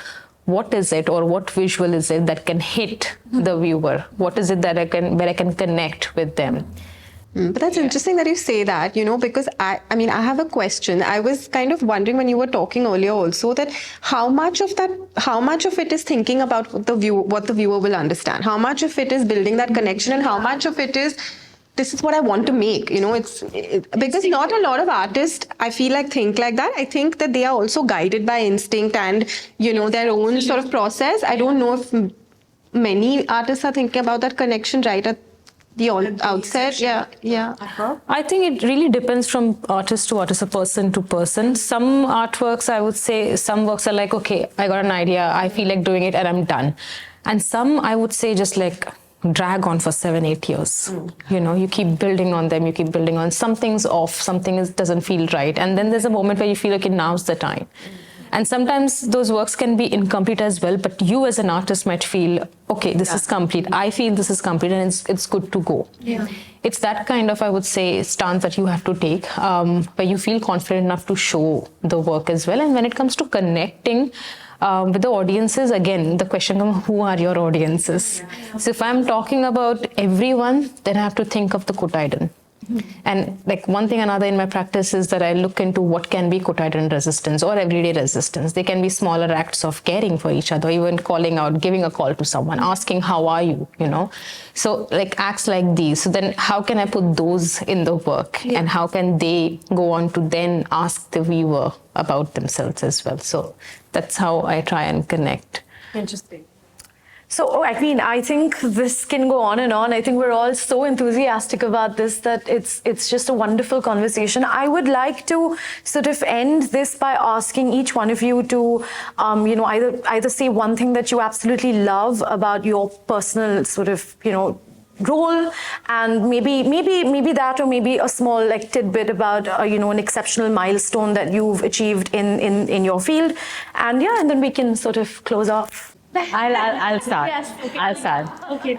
What is it, or what visual is it that can hit the viewer? What is it that where I can connect with them? But that's interesting that you say that, because I have a question. I was kind of wondering when you were talking earlier also that how much of it is thinking about what the viewer will understand? How much of it is building that connection, and how much of it is this is what I want to make, because not a lot of artists, I feel like, think like that. I think that they are also guided by instinct and, their own sort of process. I don't know if many artists are thinking about that connection right at the outset. Yeah. I think it really depends from artist to artist, or person to person. Some artworks, I would say, some works are like, okay, I got an idea, I feel like doing it and I'm done. And some, I would say, just like drag on for 7-8 years. You keep building on them, something's off, something doesn't feel right. And then there's a moment where you feel like, okay, now's the time. And sometimes those works can be incomplete as well, but you as an artist might feel, okay, this is complete. I feel this is complete and it's good to go. Yeah. It's that kind of, I would say, stance that you have to take, where you feel confident enough to show the work as well. And when it comes to connecting with the audiences, again, the question of who are your audiences? So if I'm talking about everyone, then I have to think of the quotidian. And like one thing another in my practice is that I look into what can be quotidian resistance or everyday resistance. They can be smaller acts of caring for each other, even calling out, giving a call to someone, asking, how are you, So like acts like these. So then how can I put those in the work? Yeah. And how can they go on to then ask the viewer about themselves as well? So that's how I try and connect. Interesting. So, I mean, I think this can go on and on. I think we're all so enthusiastic about this that it's just a wonderful conversation. I would like to sort of end this by asking each one of you to, either say one thing that you absolutely love about your personal sort of, role, and maybe that, or maybe a small like tidbit about an exceptional milestone that you've achieved in your field, and then we can sort of close off. I'll start. Yes, okay. I'll start. Okay.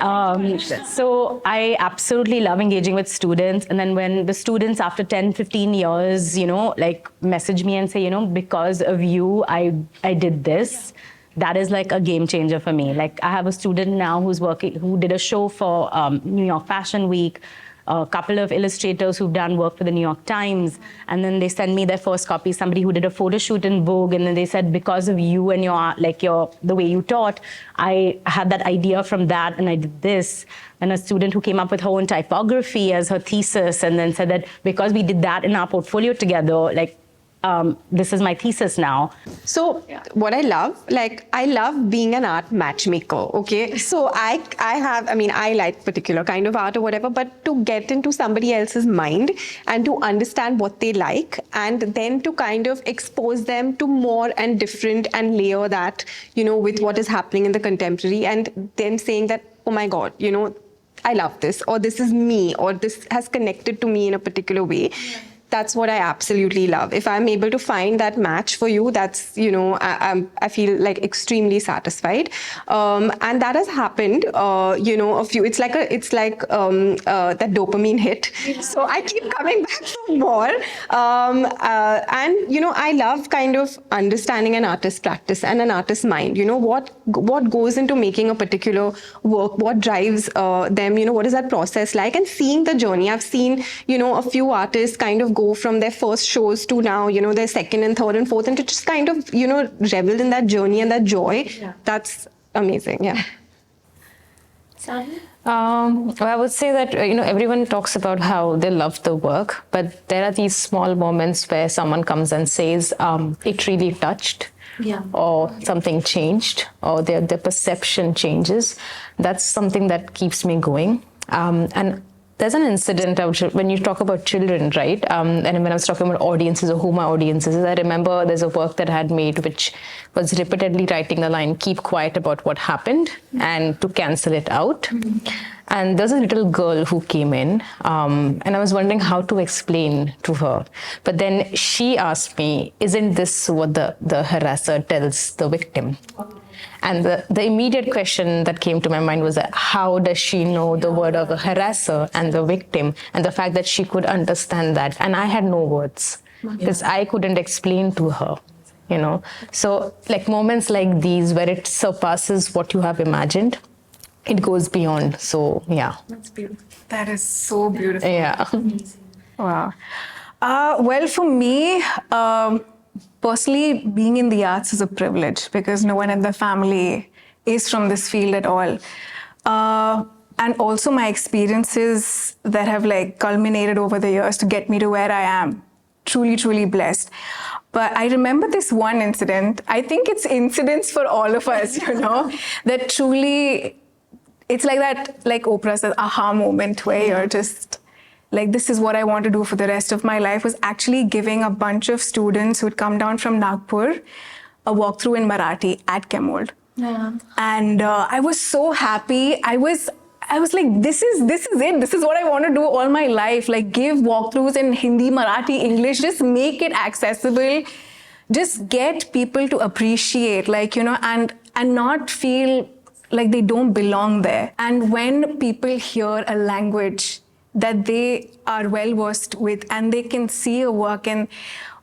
So I absolutely love engaging with students. And then when the students after 10, 15 years, like message me and say, because of you, I did this. That is like a game changer for me. Like I have a student now who did a show for New York Fashion Week, a couple of illustrators who've done work for the New York Times, and then they send me their first copy, somebody who did a photo shoot in Vogue, and then they said, because of you and the way you taught, I had that idea from that, and I did this. And a student who came up with her own typography as her thesis, and then said that because we did that in our portfolio together, this is my thesis now. So what I love being an art matchmaker, okay? So I like particular kind of art or whatever, but to get into somebody else's mind and to understand what they like, and then to kind of expose them to more and different and layer that, with what is happening in the contemporary, and then saying that, oh my God, I love this, or this is me, or this has connected to me in a particular way. That's what I absolutely love. If I'm able to find that match for you, that's, I feel like extremely satisfied. And that has happened, it's like that dopamine hit. So I keep coming back for more. I love kind of understanding an artist's practice and an artist's mind. What goes into making a particular work, what drives them, what is that process like, and seeing the journey. I've seen, a few artists kind of go from their first shows to now, their second and third and fourth, and to just kind of, revel in that journey and that joy. Yeah. That's amazing. Yeah. I would say that, everyone talks about how they love the work, but there are these small moments where someone comes and says, it really touched. Yeah. Or something changed, or their perception changes. That's something that keeps me going. And there's an incident when you talk about children, right? And when I was talking about audiences or who my audience is, I remember there's a work that I had made which was repeatedly writing the line, keep quiet about what happened, and to cancel it out. And there's a little girl who came in, and I was wondering how to explain to her. But then she asked me, isn't this what the harasser tells the victim? And the immediate question that came to my mind was that how does she know the word of the harasser and the victim, and the fact that she could understand that? And I had no words because I couldn't explain to her, So like moments like these where it surpasses what you have imagined, it goes beyond. So yeah. That's beautiful. That is so beautiful. Yeah. Wow. Well, for me, personally, being in the arts is a privilege because no one in the family is from this field at all. And also my experiences that have culminated over the years to get me to where I am. Truly, truly blessed. But I remember this one incident. I think it's incidents for all of us, that truly, it's like that, like Oprah says, aha moment where you're just this is what I want to do for the rest of my life, was actually giving a bunch of students who had come down from Nagpur a walkthrough in Marathi at Chemold. Yeah. And I was so happy. I was like, this is it. This is what I want to do all my life. Give walkthroughs in Hindi, Marathi, English, just make it accessible. Just get people to appreciate, and not feel like they don't belong there. And when people hear a language that they are well versed with, and they can see a work and,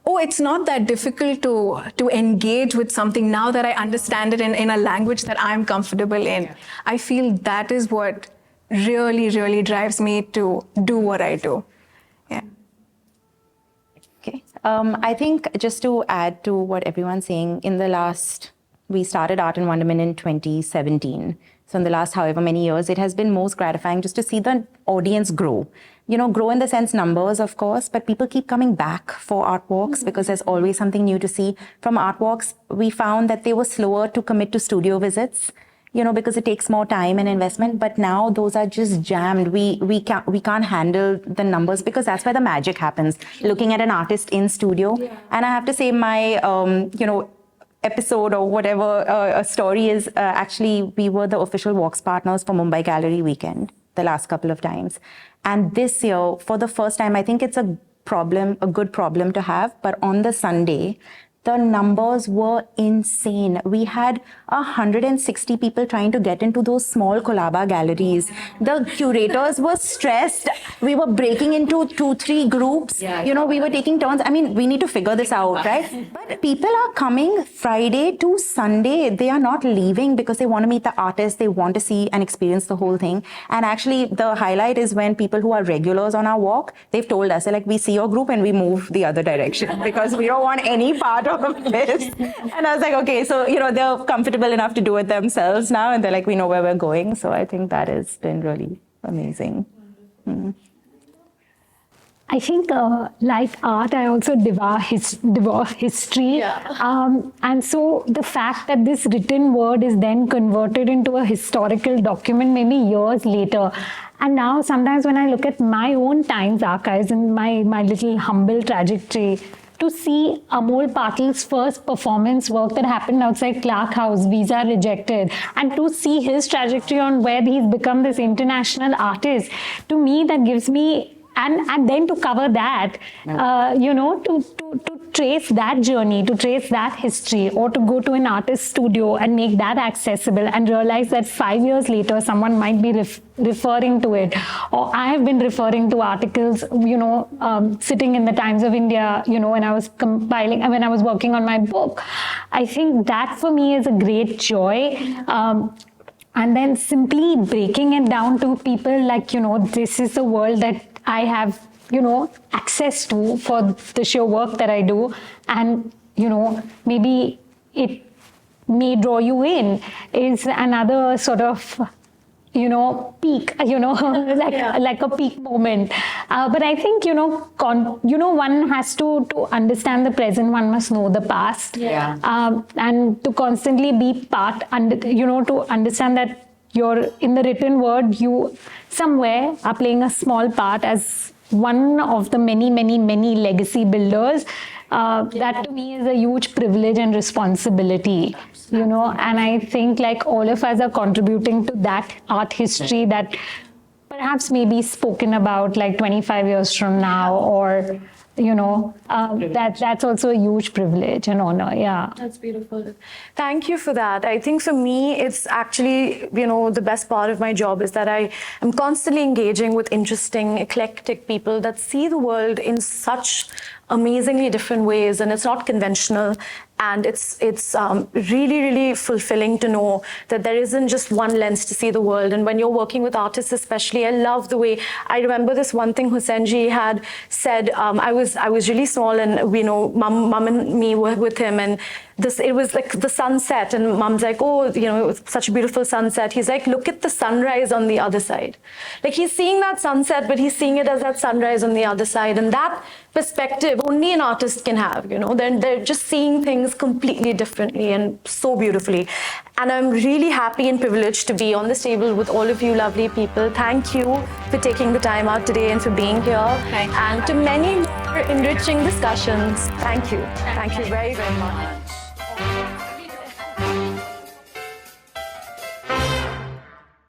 it's not that difficult to engage with something now that I understand it in a language that I'm comfortable in. Yeah. I feel that is what really, really drives me to do what I do. Yeah. Okay. I think just to add to what everyone's saying, we started Art in Wonderment in 2017. So in the last however many years, it has been most gratifying just to see the audience grow. Grow in the sense numbers, of course, but people keep coming back for art walks because there's always something new to see. From art walks, we found that they were slower to commit to studio visits. because it takes more time and investment. But now those are just jammed. We can't handle the numbers, because that's where the magic happens. Looking at an artist in studio, and I have to say my episode or whatever a story is, actually we were the official Walks partners for Mumbai Gallery Weekend the last couple of times, and this year for the first time, I think it's a good problem to have, but on the Sunday the numbers were insane. We had 160 people trying to get into those small Colaba galleries. The curators were stressed. We were breaking into 2-3 groups. We were taking turns. I mean, we need to figure this out, right? But people are coming Friday to Sunday. They are not leaving because they want to meet the artists. They want to see and experience the whole thing. And actually, the highlight is when people who are regulars on our walk, they've told us, they're like, we see your group and we move the other direction because we don't want any part of this. And I was like, okay, so they're comfortable enough to do it themselves now, and they're like, we know where we're going. So I think that has been really amazing. I think, like art, I also devour history. And so the fact that this written word is then converted into a historical document maybe years later. And now sometimes when I look at my own Times archives and my little humble trajectory, to see Amol Patil's first performance work that happened outside Clark House, visa rejected, and to see his trajectory on where he's become this international artist, to me that gives me, and then to cover that, to trace that journey, to trace that history, or to go to an artist studio and make that accessible and realize that 5 years later someone might be referring to it, or I have been referring to articles, sitting in the Times of India, when I was when I was working on my book. I think that for me is a great joy. And then simply breaking it down to people like, this is the world that I have, access to for the sheer work that I do. And, maybe it may draw you in is another sort of, peak, like a peak moment. But I think, one has to understand the present, one must know the past. And to constantly be part, to understand that you're in the written word, you somewhere are playing a small part as one of the many, many, many legacy builders. That to me is a huge privilege and responsibility, and I think like all of us are contributing to that art history that perhaps may be spoken about like 25 years from now, or that's also a huge privilege and honor. That's beautiful. Thank you for that. I think for me, it's actually, the best part of my job is that I am constantly engaging with interesting, eclectic people that see the world in such amazingly different ways, and it's not conventional. And it's really, really fulfilling to know that there isn't just one lens to see the world. And when you're working with artists especially, I love the way, I remember this one thing Husseinji had said, I was really small, and mum and me were with him, and it was like the sunset, and mum's like, oh, it was such a beautiful sunset. He's like, look at the sunrise on the other side. Like he's seeing that sunset, but he's seeing it as that sunrise on the other side. And that perspective only an artist can have, they're just seeing things completely differently and so beautifully. And I'm really happy and privileged to be on this table with all of you lovely people. Thank you for taking the time out today and for being here. Thank you. And to many more enriching discussions. Thank you. Thank you very, very much.